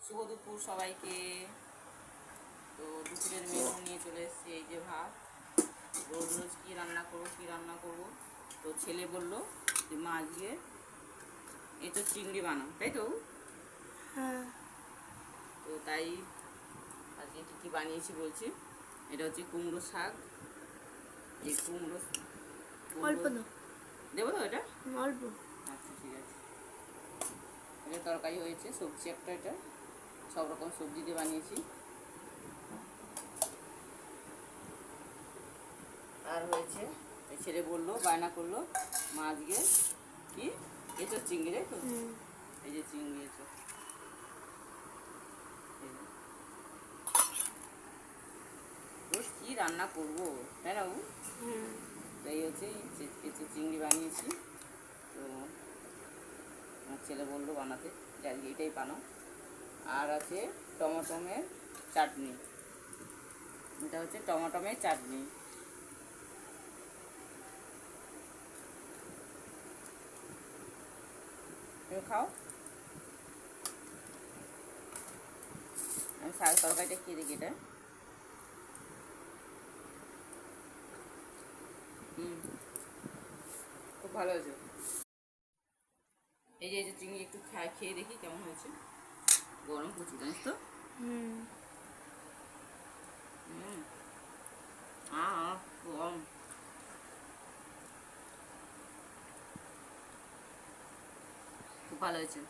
শুভ দুপুর সবাইকে। তো দুপুরের মেনু নিয়ে চলে এসেছি, এই যে ভাত। রোজ রোজ কী রান্না করবো। তো ছেলে বললো যে মা আজকে এই তো চিংড়ি বানাও, তাই তো? হ্যাঁ। তো তাই আজকে কী বানিয়েছি বলছি। এটা হচ্ছে কুমড়ো শাক। এই কুমড়ো অল্প না, দেবো তো এটা? অল্প। আচ্ছা ঠিক আছে। এটা তরকারি হয়েছে, সবজি একটা, এটা সব রকম সবজি দিয়ে বানিয়েছি। আর হয়েছে ছেলে বললো, বায়না করলো মা আজকে কি এঁচো চিংড়ি, রে তো এই যে চিংড়ি এঁচো। রোজ কী রান্না করবো, তাই না? তাই হচ্ছে এঁচো চিংড়ি বানিয়েছি। তো আমার ছেলে বললো বানাতে যে আজকে এটাই বানাও। আর আছে টমেটোমের চাটনি। এটা হচ্ছে টমেটোমের চাটনি। তুমি খাও, আমি শাক তরকারিটা খেয়ে দেখি এটা। খুব ভালো হয়েছে। এই যে চিংড়ি একটু খেয়ে দেখি কেমন হয়েছে। গরম প্রচুর, জানিস তো? গরম। খুব ভালো হয়েছে।